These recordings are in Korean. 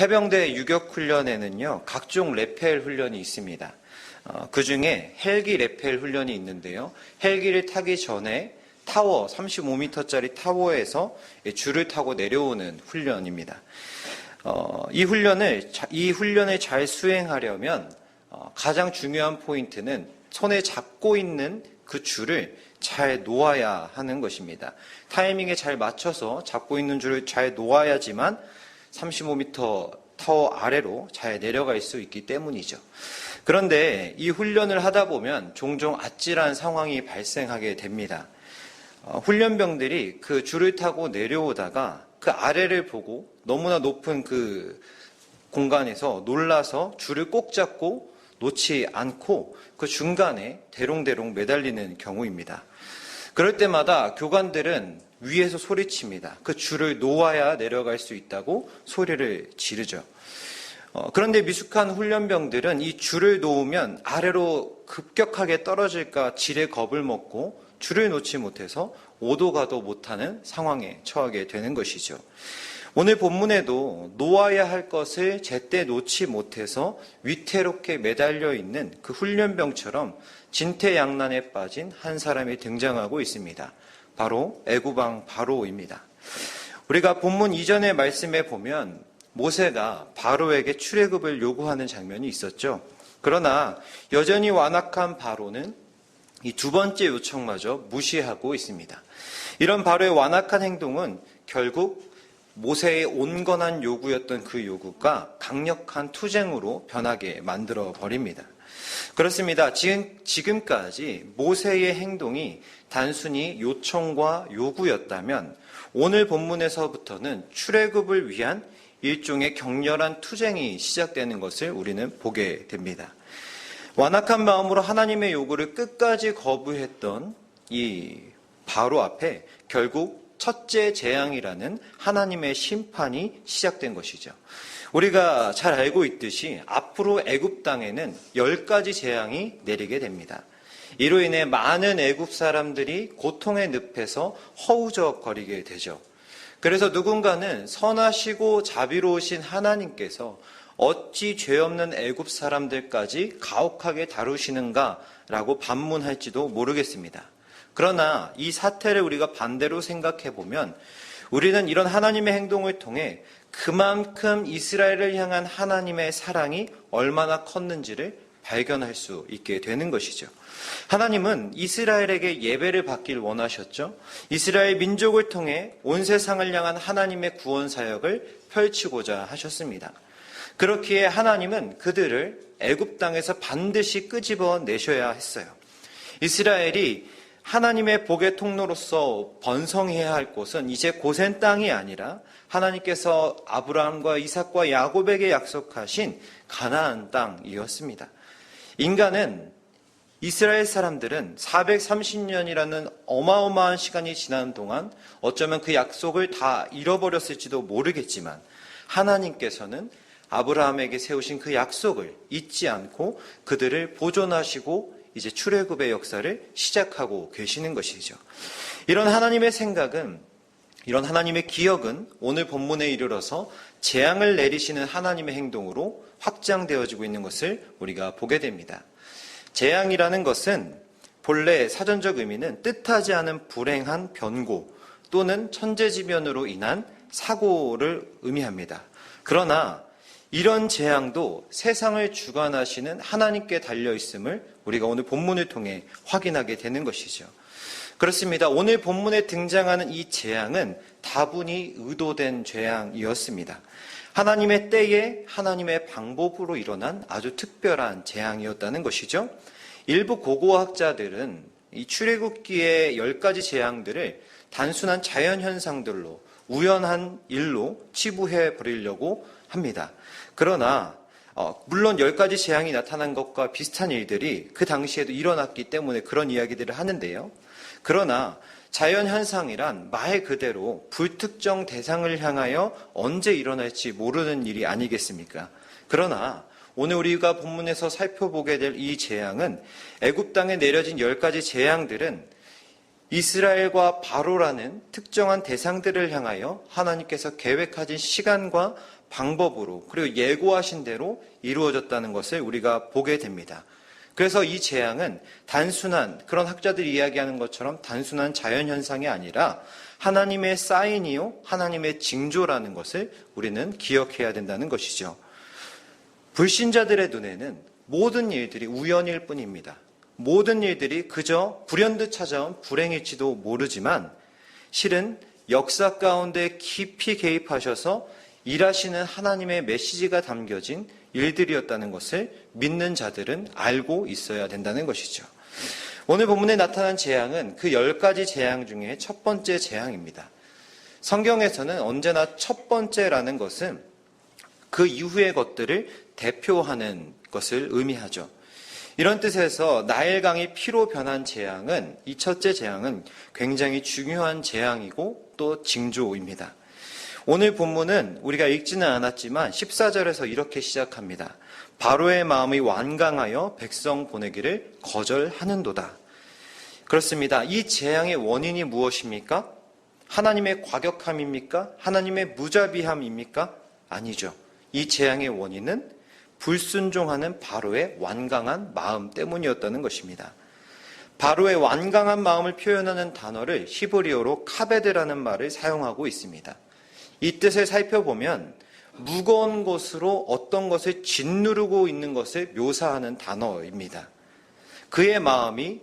해병대 유격훈련에는요, 각종 레펠 훈련이 있습니다. 그 중에 헬기 레펠 훈련이 있는데요. 헬기를 타기 전에 타워, 35m짜리 타워에서 줄을 타고 내려오는 훈련입니다. 이 훈련을 잘 수행하려면 가장 중요한 포인트는 손에 잡고 있는 그 줄을 잘 놓아야 하는 것입니다. 타이밍에 잘 맞춰서 잡고 있는 줄을 잘 놓아야지만 35m 타워 아래로 잘 내려갈 수 있기 때문이죠. 그런데 이 훈련을 하다 보면 종종 아찔한 상황이 발생하게 됩니다. 훈련병들이 그 줄을 타고 내려오다가 그 아래를 보고 너무나 높은 그 공간에서 놀라서 줄을 꼭 잡고 놓지 않고 그 중간에 대롱대롱 매달리는 경우입니다. 그럴 때마다 교관들은 위에서 소리칩니다. 그 줄을 놓아야 내려갈 수 있다고 소리를 지르죠. 그런데 미숙한 훈련병들은 이 줄을 놓으면 아래로 급격하게 떨어질까 지레 겁을 먹고 줄을 놓지 못해서 오도 가도 못하는 상황에 처하게 되는 것이죠. 오늘 본문에도 놓아야 할 것을 제때 놓지 못해서 위태롭게 매달려 있는 그 훈련병처럼 진퇴양난에 빠진 한 사람이 등장하고 있습니다. 바로 애굽왕 바로입니다. 우리가 본문 이전의 말씀에 보면 모세가 바로에게 출애굽을 요구하는 장면이 있었죠. 그러나 여전히 완악한 바로는 이 두 번째 요청마저 무시하고 있습니다. 이런 바로의 완악한 행동은 결국 모세의 온건한 요구였던 그 요구가 강력한 투쟁으로 변하게 만들어 버립니다. 그렇습니다. 지금까지 모세의 행동이 단순히 요청과 요구였다면 오늘 본문에서부터는 출애굽을 위한 일종의 격렬한 투쟁이 시작되는 것을 우리는 보게 됩니다. 완악한 마음으로 하나님의 요구를 끝까지 거부했던 이 바로 앞에 결국 첫째 재앙이라는 하나님의 심판이 시작된 것이죠. 우리가 잘 알고 있듯이 앞으로 애굽 땅에는 10가지 재앙이 내리게 됩니다. 이로 인해 많은 애굽 사람들이 고통의 늪에서 허우적거리게 되죠. 그래서 누군가는 선하시고 자비로우신 하나님께서 어찌 죄 없는 애굽 사람들까지 가혹하게 다루시는가라고 반문할지도 모르겠습니다. 그러나 이 사태를 우리가 반대로 생각해 보면 우리는 이런 하나님의 행동을 통해 그만큼 이스라엘을 향한 하나님의 사랑이 얼마나 컸는지를 발견할 수 있게 되는 것이죠. 하나님은 이스라엘에게 예배를 받길 원하셨죠. 이스라엘 민족을 통해 온 세상을 향한 하나님의 구원 사역을 펼치고자 하셨습니다. 그렇기에 하나님은 그들을 애굽 땅에서 반드시 끄집어 내셔야 했어요. 이스라엘이 하나님의 복의 통로로서 번성해야 할 곳은 이제 고센 땅이 아니라 하나님께서 아브라함과 이삭과 야곱에게 약속하신 가나안 땅이었습니다. 이스라엘 사람들은 430년이라는 어마어마한 시간이 지난 동안 어쩌면 그 약속을 다 잃어버렸을지도 모르겠지만 하나님께서는 아브라함에게 세우신 그 약속을 잊지 않고 그들을 보존하시고 이제 출애굽의 역사를 시작하고 계시는 것이죠. 이런 하나님의 생각은, 이런 하나님의 기억은 오늘 본문에 이르러서 재앙을 내리시는 하나님의 행동으로 확장되어지고 있는 것을 우리가 보게 됩니다. 재앙이라는 것은 본래 사전적 의미는 뜻하지 않은 불행한 변고 또는 천재지변으로 인한 사고를 의미합니다. 그러나 이런 재앙도 세상을 주관하시는 하나님께 달려있음을 우리가 오늘 본문을 통해 확인하게 되는 것이죠. 그렇습니다. 오늘 본문에 등장하는 이 재앙은 다분히 의도된 재앙이었습니다. 하나님의 때에 하나님의 방법으로 일어난 아주 특별한 재앙이었다는 것이죠. 일부 고고학자들은 이 출애굽기의 10가지 재앙들을 단순한 자연현상들로 우연한 일로 치부해 버리려고 합니다. 그러나 물론 10가지 재앙이 나타난 것과 비슷한 일들이 그 당시에도 일어났기 때문에 그런 이야기들을 하는데요. 그러나 자연현상이란 말 그대로 불특정 대상을 향하여 언제 일어날지 모르는 일이 아니겠습니까? 그러나 오늘 우리가 본문에서 살펴보게 될 이 재앙은 애굽 땅에 내려진 10가지 재앙들은 이스라엘과 바로라는 특정한 대상들을 향하여 하나님께서 계획하신 시간과 방법으로 그리고 예고하신 대로 이루어졌다는 것을 우리가 보게 됩니다. 그래서 이 재앙은 단순한 그런 학자들이 이야기하는 것처럼 단순한 자연현상이 아니라 하나님의 사인이요 하나님의 징조라는 것을 우리는 기억해야 된다는 것이죠. 불신자들의 눈에는 모든 일들이 우연일 뿐입니다. 모든 일들이 그저 불현듯 찾아온 불행일지도 모르지만 실은 역사 가운데 깊이 개입하셔서 일하시는 하나님의 메시지가 담겨진 일들이었다는 것을 믿는 자들은 알고 있어야 된다는 것이죠. 오늘 본문에 나타난 재앙은 그 10가지 재앙 중에 첫 번째 재앙입니다. 성경에서는 언제나 첫 번째라는 것은 그 이후의 것들을 대표하는 것을 의미하죠. 이런 뜻에서 나일강이 피로 변한 재앙은 이 첫째 재앙은 굉장히 중요한 재앙이고 또 징조입니다. 오늘 본문은 우리가 읽지는 않았지만 14절에서 이렇게 시작합니다. 바로의 마음이 완강하여 백성 보내기를 거절하는도다. 그렇습니다. 이 재앙의 원인이 무엇입니까? 하나님의 과격함입니까? 하나님의 무자비함입니까? 아니죠. 이 재앙의 원인은 불순종하는 바로의 완강한 마음 때문이었다는 것입니다. 바로의 완강한 마음을 표현하는 단어를 히브리어로 카베드라는 말을 사용하고 있습니다. 이 뜻을 살펴보면 무거운 것으로 어떤 것을 짓누르고 있는 것을 묘사하는 단어입니다. 그의 마음이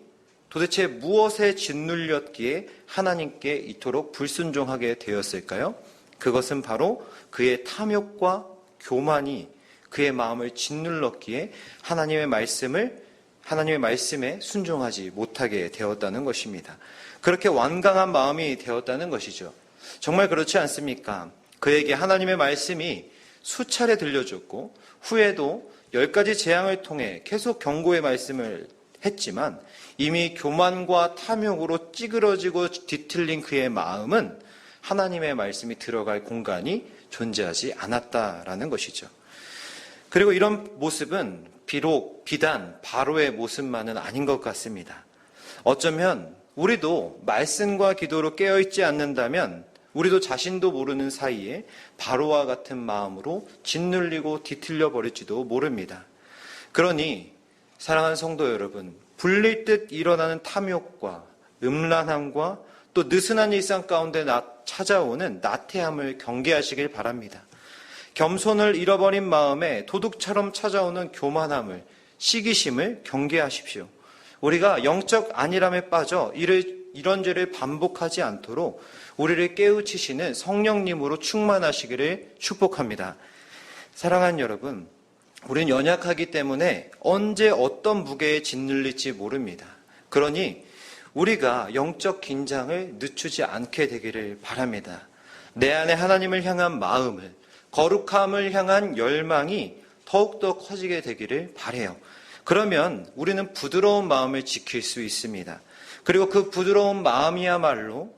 도대체 무엇에 짓눌렸기에 하나님께 이토록 불순종하게 되었을까요? 그것은 바로 그의 탐욕과 교만이 그의 마음을 짓눌렀기에 하나님의 말씀에 순종하지 못하게 되었다는 것입니다. 그렇게 완강한 마음이 되었다는 것이죠. 정말 그렇지 않습니까? 그에게 하나님의 말씀이 수차례 들려줬고 후에도 10가지 재앙을 통해 계속 경고의 말씀을 했지만 이미 교만과 탐욕으로 찌그러지고 뒤틀린 그의 마음은 하나님의 말씀이 들어갈 공간이 존재하지 않았다라는 것이죠. 그리고 이런 모습은 비록 비단 바로의 모습만은 아닌 것 같습니다. 어쩌면 우리도 말씀과 기도로 깨어있지 않는다면 우리도 자신도 모르는 사이에 바로와 같은 마음으로 짓눌리고 뒤틀려 버릴지도 모릅니다. 그러니 사랑하는 성도 여러분, 불릴 듯 일어나는 탐욕과 음란함과 또 느슨한 일상 가운데 찾아오는 나태함을 경계하시길 바랍니다. 겸손을 잃어버린 마음에 도둑처럼 찾아오는 교만함을, 시기심을 경계하십시오. 우리가 영적 안일함에 빠져 이런 죄를 반복하지 않도록 우리를 깨우치시는 성령님으로 충만하시기를 축복합니다. 사랑하는 여러분, 우리는 연약하기 때문에 언제 어떤 무게에 짓눌릴지 모릅니다. 그러니 우리가 영적 긴장을 늦추지 않게 되기를 바랍니다. 내 안에 하나님을 향한 마음을, 거룩함을 향한 열망이 더욱더 커지게 되기를 바라요. 그러면 우리는 부드러운 마음을 지킬 수 있습니다. 그리고 그 부드러운 마음이야말로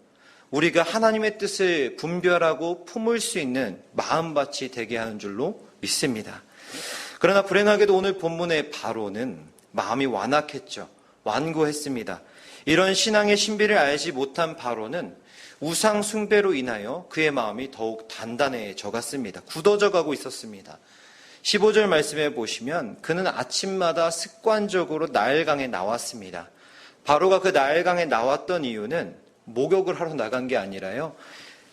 우리가 하나님의 뜻을 분별하고 품을 수 있는 마음밭이 되게 하는 줄로 믿습니다. 그러나 불행하게도 오늘 본문의 바로는 마음이 완악했죠. 완고했습니다. 이런 신앙의 신비를 알지 못한 바로는 우상 숭배로 인하여 그의 마음이 더욱 단단해져 갔습니다. 굳어져 가고 있었습니다. 15절 말씀해 보시면 그는 아침마다 습관적으로 나일강에 나왔습니다. 바로가 그 나일강에 나왔던 이유는 목욕을 하러 나간 게 아니라요.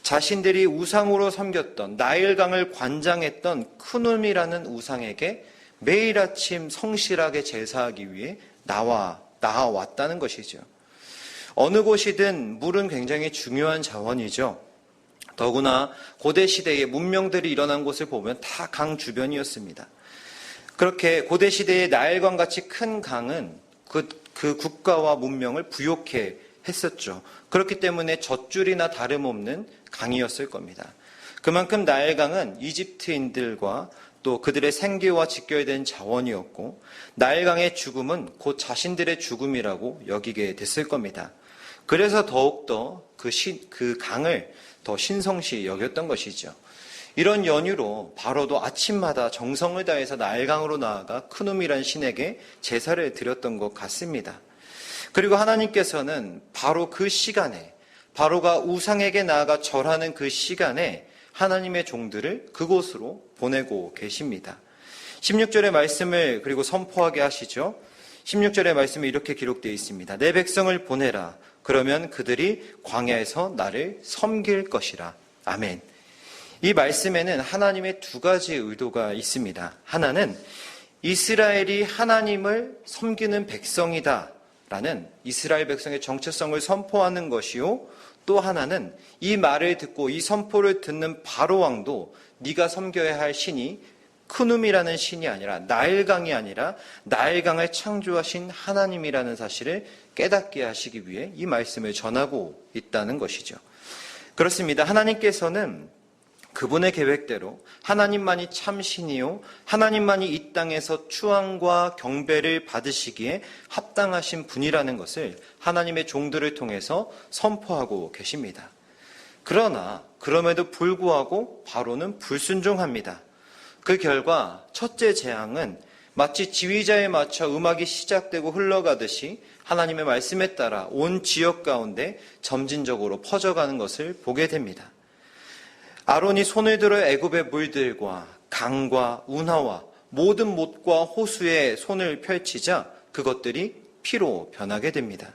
자신들이 우상으로 섬겼던 나일강을 관장했던 크눔이라는 우상에게 매일 아침 성실하게 제사하기 위해 나와왔다는 것이죠. 어느 곳이든 물은 굉장히 중요한 자원이죠. 더구나 고대 시대에 문명들이 일어난 곳을 보면 다 강 주변이었습니다. 그렇게 고대 시대의 나일강 같이 큰 강은 그 국가와 문명을 부욕해 했었죠. 그렇기 때문에 젖줄이나 다름없는 강이었을 겁니다. 그만큼 나일강은 이집트인들과 또 그들의 생계와 직결된 자원이었고 나일강의 죽음은 곧 자신들의 죽음이라고 여기게 됐을 겁니다. 그래서 더욱더 그 강을 더 신성시 여겼던 것이죠. 이런 연유로 바로도 아침마다 정성을 다해서 나일강으로 나아가 크눔이란 신에게 제사를 드렸던 것 같습니다. 그리고 하나님께서는 바로 그 시간에 바로가 우상에게 나아가 절하는 그 시간에 하나님의 종들을 그곳으로 보내고 계십니다. 16절의 말씀을 그리고 선포하게 하시죠. 16절의 말씀이 이렇게 기록되어 있습니다. 내 백성을 보내라. 그러면 그들이 광야에서 나를 섬길 것이라. 아멘. 이 말씀에는 하나님의 두 가지 의도가 있습니다. 하나는 이스라엘이 하나님을 섬기는 백성이다 라는 이스라엘 백성의 정체성을 선포하는 것이요, 또 하나는 이 말을 듣고 이 선포를 듣는 바로왕도 네가 섬겨야 할 신이 크눔이라는 신이 아니라 나일강이 아니라 나일강을 창조하신 하나님이라는 사실을 깨닫게 하시기 위해 이 말씀을 전하고 있다는 것이죠. 그렇습니다. 하나님께서는 그분의 계획대로 하나님만이 참 신이요, 하나님만이 이 땅에서 추앙과 경배를 받으시기에 합당하신 분이라는 것을 하나님의 종들을 통해서 선포하고 계십니다. 그러나 그럼에도 불구하고 바로는 불순종합니다. 그 결과 첫째 재앙은 마치 지휘자에 맞춰 음악이 시작되고 흘러가듯이 하나님의 말씀에 따라 온 지역 가운데 점진적으로 퍼져가는 것을 보게 됩니다. 아론이 손을 들어 애굽의 물들과 강과 운하와 모든 못과 호수에 손을 펼치자 그것들이 피로 변하게 됩니다.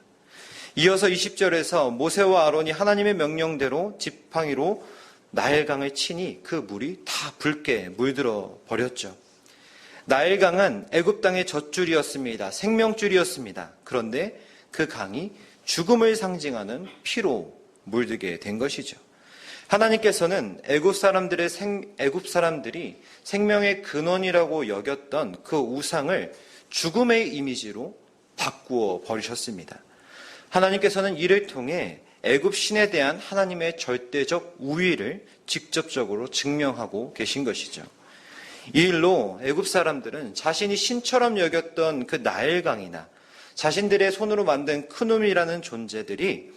이어서 20절에서 모세와 아론이 하나님의 명령대로 지팡이로 나일강을 치니 그 물이 다 붉게 물들어 버렸죠. 나일강은 애굽 땅의 젖줄이었습니다. 생명줄이었습니다. 그런데 그 강이 죽음을 상징하는 피로 물들게 된 것이죠. 하나님께서는 애굽 사람들이 생명의 근원이라고 여겼던 그 우상을 죽음의 이미지로 바꾸어 버리셨습니다. 하나님께서는 이를 통해 애굽 신에 대한 하나님의 절대적 우위를 직접적으로 증명하고 계신 것이죠. 이 일로 애굽 사람들은 자신이 신처럼 여겼던 그 나일강이나 자신들의 손으로 만든 크눔이라는 존재들이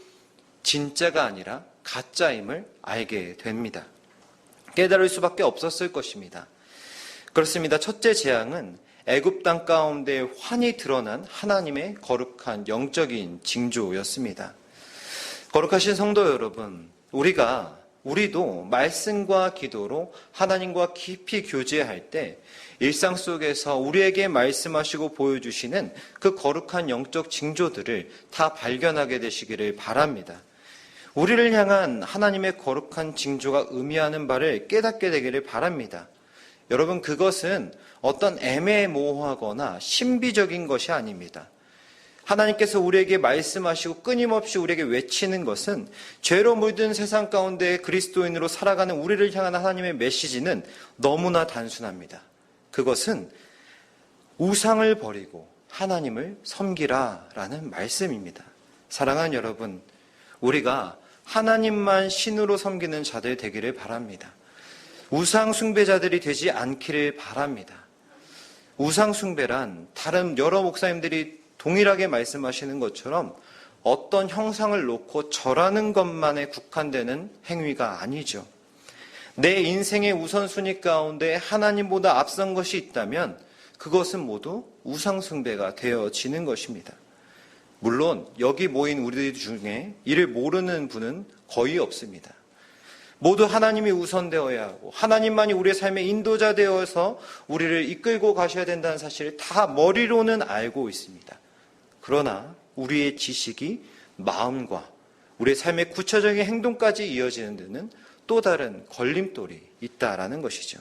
진짜가 아니라 가짜임을 알게 됩니다. 깨달을 수밖에 없었을 것입니다. 그렇습니다. 첫째 재앙은 애굽 땅 가운데 환히 드러난 하나님의 거룩한 영적인 징조였습니다. 거룩하신 성도 여러분, 우리도 말씀과 기도로 하나님과 깊이 교제할 때 일상 속에서 우리에게 말씀하시고 보여주시는 그 거룩한 영적 징조들을 다 발견하게 되시기를 바랍니다. 우리를 향한 하나님의 거룩한 징조가 의미하는 바를 깨닫게 되기를 바랍니다. 여러분, 그것은 어떤 애매모호하거나 신비적인 것이 아닙니다. 하나님께서 우리에게 말씀하시고 끊임없이 우리에게 외치는 것은 죄로 물든 세상 가운데 그리스도인으로 살아가는 우리를 향한 하나님의 메시지는 너무나 단순합니다. 그것은 우상을 버리고 하나님을 섬기라라는 말씀입니다. 사랑하는 여러분, 우리가 하나님만 신으로 섬기는 자들 되기를 바랍니다. 우상 숭배자들이 되지 않기를 바랍니다. 우상 숭배란 다른 여러 목사님들이 동일하게 말씀하시는 것처럼 어떤 형상을 놓고 절하는 것만에 국한되는 행위가 아니죠. 내 인생의 우선순위 가운데 하나님보다 앞선 것이 있다면 그것은 모두 우상 숭배가 되어지는 것입니다. 물론 여기 모인 우리들 중에 이를 모르는 분은 거의 없습니다. 모두 하나님이 우선되어야 하고 하나님만이 우리의 삶의 인도자 되어서 우리를 이끌고 가셔야 된다는 사실을 다 머리로는 알고 있습니다. 그러나 우리의 지식이 마음과 우리의 삶의 구체적인 행동까지 이어지는 데는 또 다른 걸림돌이 있다라는 것이죠.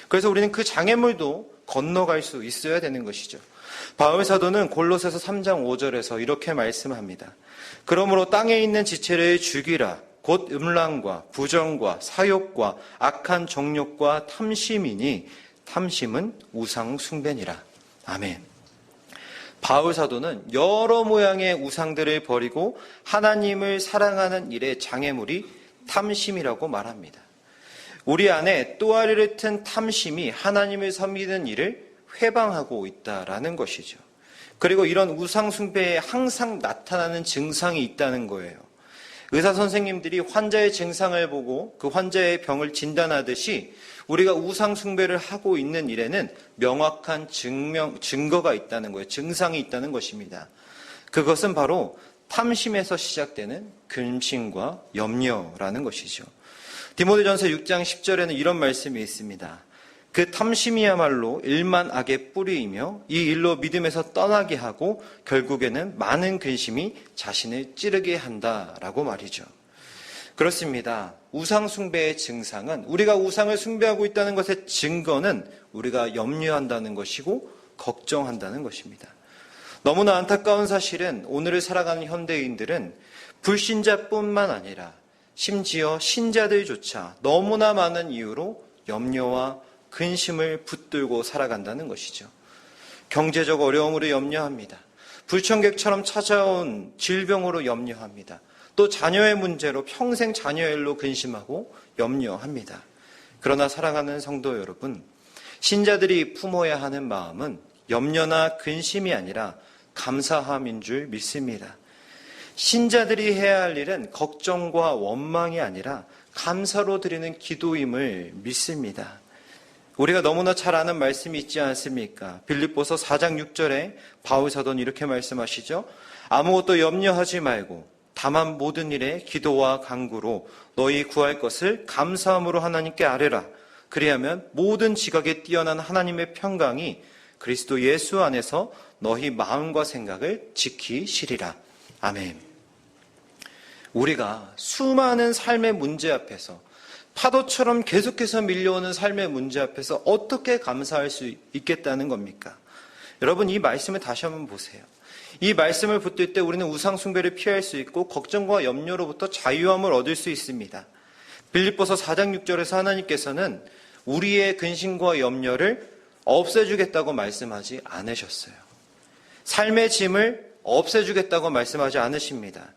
그래서 우리는 그 장애물도 건너갈 수 있어야 되는 것이죠. 바울 사도는 골로새서 3장 5절에서 이렇게 말씀합니다. 그러므로 땅에 있는 지체를 죽이라. 곧 음란과 부정과 사욕과 악한 정욕과 탐심이니 탐심은 우상 숭배니라. 아멘. 바울 사도는 여러 모양의 우상들을 버리고 하나님을 사랑하는 일의 장애물이 탐심이라고 말합니다. 우리 안에 또아리를 튼 탐심이 하나님을 섬기는 일을 회방하고 있다라는 것이죠. 그리고 이런 우상 숭배에 항상 나타나는 증상이 있다는 거예요. 의사 선생님들이 환자의 증상을 보고 그 환자의 병을 진단하듯이 우리가 우상 숭배를 하고 있는 일에는 명확한 증거가 있다는 거예요. 증상이 있다는 것입니다. 그것은 바로 탐심에서 시작되는 근심과 염려라는 것이죠. 디모데전서 6장 10절에는 이런 말씀이 있습니다. 그 탐심이야말로 일만 악의 뿌리이며 이 일로 믿음에서 떠나게 하고 결국에는 많은 근심이 자신을 찌르게 한다라고 말이죠. 그렇습니다. 우상 숭배의 증상은, 우리가 우상을 숭배하고 있다는 것의 증거는 우리가 염려한다는 것이고 걱정한다는 것입니다. 너무나 안타까운 사실은 오늘을 살아가는 현대인들은 불신자뿐만 아니라 심지어 신자들조차 너무나 많은 이유로 염려와 근심을 붙들고 살아간다는 것이죠. 경제적 어려움으로 염려합니다. 불청객처럼 찾아온 질병으로 염려합니다. 또 자녀의 문제로 평생 자녀의 일로 근심하고 염려합니다. 그러나 사랑하는 성도 여러분, 신자들이 품어야 하는 마음은 염려나 근심이 아니라 감사함인 줄 믿습니다. 신자들이 해야 할 일은 걱정과 원망이 아니라 감사로 드리는 기도임을 믿습니다. 우리가 너무나 잘 아는 말씀이 있지 않습니까? 빌립보서 4장 6절에 바울 사도는 이렇게 말씀하시죠. 아무것도 염려하지 말고 다만 모든 일에 기도와 간구로 너희 구할 것을 감사함으로 하나님께 아뢰라. 그리하면 모든 지각에 뛰어난 하나님의 평강이 그리스도 예수 안에서 너희 마음과 생각을 지키시리라. 아멘. 우리가 수많은 삶의 문제 앞에서, 파도처럼 계속해서 밀려오는 삶의 문제 앞에서 어떻게 감사할 수 있겠다는 겁니까? 여러분, 이 말씀을 다시 한번 보세요. 이 말씀을 붙들 때 우리는 우상 숭배를 피할 수 있고 걱정과 염려로부터 자유함을 얻을 수 있습니다. 빌립보서 4장 6절에서 하나님께서는 우리의 근심과 염려를 없애주겠다고 말씀하지 않으셨어요. 삶의 짐을 없애주겠다고 말씀하지 않으십니다.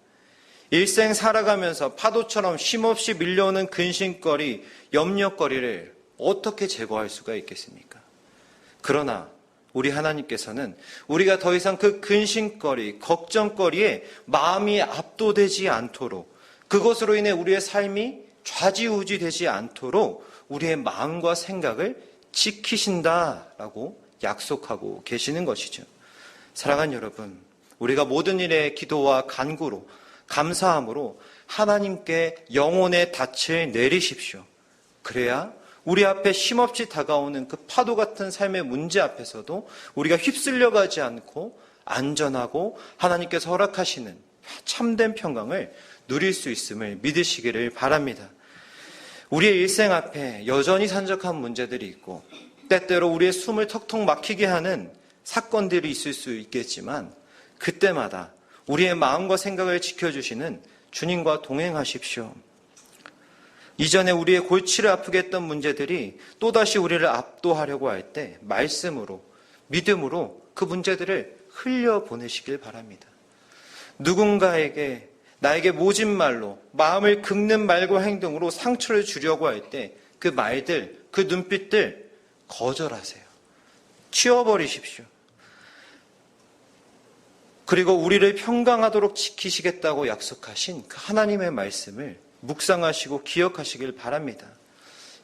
일생 살아가면서 파도처럼 쉼없이 밀려오는 근심거리, 염려거리를 어떻게 제거할 수가 있겠습니까? 그러나 우리 하나님께서는 우리가 더 이상 그 근심거리, 걱정거리에 마음이 압도되지 않도록, 그것으로 인해 우리의 삶이 좌지우지되지 않도록 우리의 마음과 생각을 지키신다라고 약속하고 계시는 것이죠. 사랑하는 여러분, 우리가 모든 일에 기도와 간구로, 감사함으로 하나님께 영혼의 닻을 내리십시오. 그래야 우리 앞에 쉼없이 다가오는 그 파도 같은 삶의 문제 앞에서도 우리가 휩쓸려가지 않고 안전하고 하나님께서 허락하시는 참된 평강을 누릴 수 있음을 믿으시기를 바랍니다. 우리의 일생 앞에 여전히 산적한 문제들이 있고 때때로 우리의 숨을 턱턱 막히게 하는 사건들이 있을 수 있겠지만 그때마다 우리의 마음과 생각을 지켜주시는 주님과 동행하십시오. 이전에 우리의 골치를 아프게 했던 문제들이 또다시 우리를 압도하려고 할 때 말씀으로, 믿음으로 그 문제들을 흘려보내시길 바랍니다. 누군가에게 나에게 모진 말로, 마음을 긁는 말과 행동으로 상처를 주려고 할 때 그 말들, 그 눈빛들 거절하세요. 치워버리십시오. 그리고 우리를 평강하도록 지키시겠다고 약속하신 그 하나님의 말씀을 묵상하시고 기억하시길 바랍니다.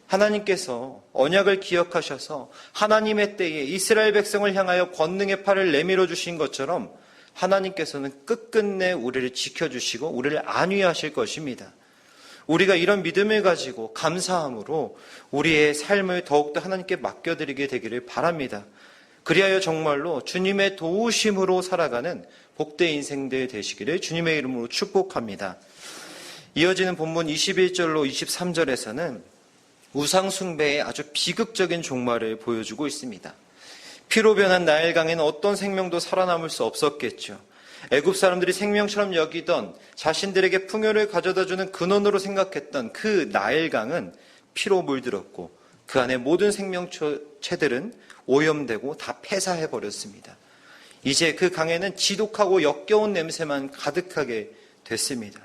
하나님께서 언약을 기억하셔서 하나님의 때에 이스라엘 백성을 향하여 권능의 팔을 내밀어 주신 것처럼 하나님께서는 끝끝내 우리를 지켜주시고 우리를 안위하실 것입니다. 우리가 이런 믿음을 가지고 감사함으로 우리의 삶을 더욱더 하나님께 맡겨드리게 되기를 바랍니다. 그리하여 정말로 주님의 도우심으로 살아가는 복된 인생들 되시기를 주님의 이름으로 축복합니다. 이어지는 본문 21절로 23절에서는 우상 숭배의 아주 비극적인 종말을 보여주고 있습니다. 피로 변한 나일강에는 어떤 생명도 살아남을 수 없었겠죠. 애굽 사람들이 생명처럼 여기던, 자신들에게 풍요를 가져다주는 근원으로 생각했던 그 나일강은 피로 물들었고 그 안에 모든 생명체들은 오염되고 다 폐사해버렸습니다. 이제 그 강에는 지독하고 역겨운 냄새만 가득하게 됐습니다.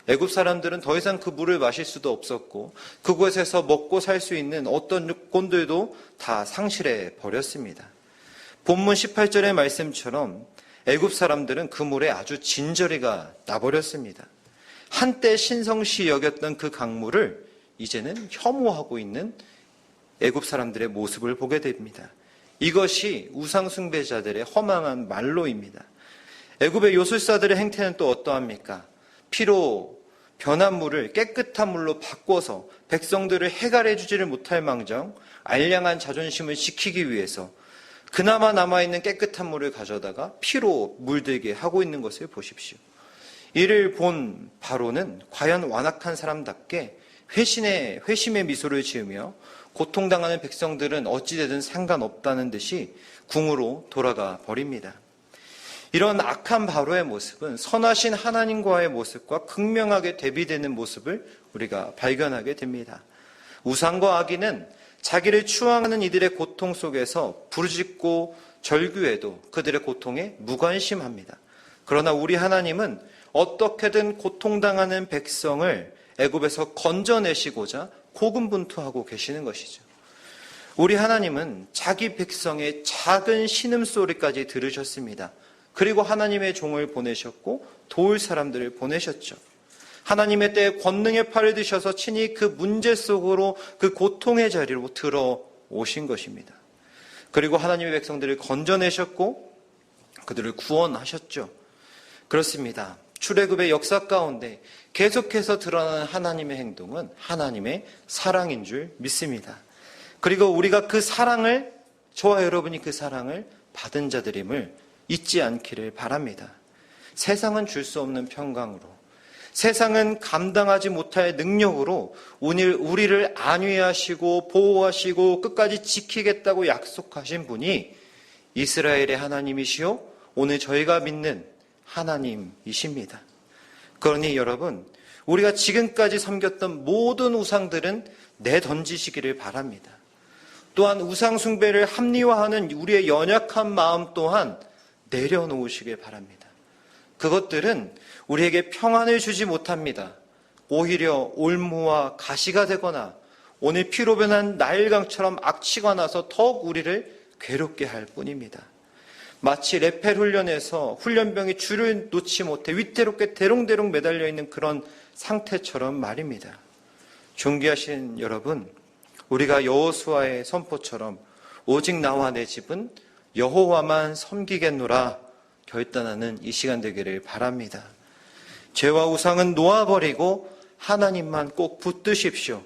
애굽 사람들은 더 이상 그 물을 마실 수도 없었고 그곳에서 먹고 살 수 있는 어떤 요건들도 다 상실해 버렸습니다. 본문 18절의 말씀처럼 애굽 사람들은 그 물에 아주 진저리가 나버렸습니다. 한때 신성시 여겼던 그 강물을 이제는 혐오하고 있는 애굽 사람들의 모습을 보게 됩니다. 이것이 우상 숭배자들의 허망한 말로입니다. 애굽의 요술사들의 행태는 또 어떠합니까? 피로 변한 물을 깨끗한 물로 바꿔서 백성들을 해갈해 주지를 못할 망정 알량한 자존심을 지키기 위해서 그나마 남아있는 깨끗한 물을 가져다가 피로 물들게 하고 있는 것을 보십시오. 이를 본 바로는 과연 완악한 사람답게 회심의 미소를 지으며 고통당하는 백성들은 어찌되든 상관없다는 듯이 궁으로 돌아가 버립니다. 이런 악한 바로의 모습은 선하신 하나님과의 모습과 극명하게 대비되는 모습을 우리가 발견하게 됩니다. 우상과 악인은 자기를 추앙하는 이들의 고통 속에서 부르짖고 절규해도 그들의 고통에 무관심합니다. 그러나 우리 하나님은 어떻게든 고통당하는 백성을 애굽에서 건져내시고자 고군분투하고 계시는 것이죠. 우리 하나님은 자기 백성의 작은 신음소리까지 들으셨습니다. 그리고 하나님의 종을 보내셨고 도울 사람들을 보내셨죠. 하나님의 때에 권능의 팔을 드셔서 친히 그 문제 속으로 그 고통의 자리로 들어오신 것입니다. 그리고 하나님의 백성들을 건져내셨고 그들을 구원하셨죠. 그렇습니다. 출애굽의 역사 가운데 계속해서 드러나는 하나님의 행동은 하나님의 사랑인 줄 믿습니다. 그리고 우리가 그 사랑을, 저와 여러분이 그 사랑을 받은 자들임을 잊지 않기를 바랍니다. 세상은 줄 수 없는 평강으로, 세상은 감당하지 못할 능력으로 우리를 안위하시고 보호하시고 끝까지 지키겠다고 약속하신 분이 이스라엘의 하나님이시요 오늘 저희가 믿는 하나님이십니다. 그러니 여러분, 우리가 지금까지 섬겼던 모든 우상들은 내던지시기를 바랍니다. 또한 우상 숭배를 합리화하는 우리의 연약한 마음 또한 내려놓으시길 바랍니다. 그것들은 우리에게 평안을 주지 못합니다. 오히려 올무와 가시가 되거나 오늘 피로 변한 나일강처럼 악취가 나서 더욱 우리를 괴롭게 할 뿐입니다. 마치 레펠 훈련에서 훈련병이 줄을 놓지 못해 위태롭게 대롱대롱 매달려 있는 그런 상태처럼 말입니다. 존귀하신 여러분, 우리가 여호수아의 선포처럼 오직 나와 내 집은 여호와만 섬기겠노라 결단하는 이 시간 되기를 바랍니다. 죄와 우상은 놓아버리고 하나님만 꼭 붙드십시오.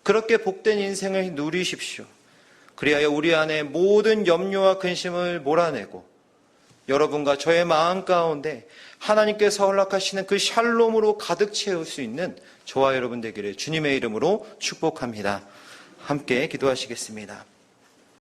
그렇게 복된 인생을 누리십시오. 그리하여 우리 안에 모든 염려와 근심을 몰아내고 여러분과 저의 마음 가운데 하나님께서 허락하시는 그 샬롬으로 가득 채울 수 있는 저와 여러분 되기를 주님의 이름으로 축복합니다. 함께 기도하시겠습니다.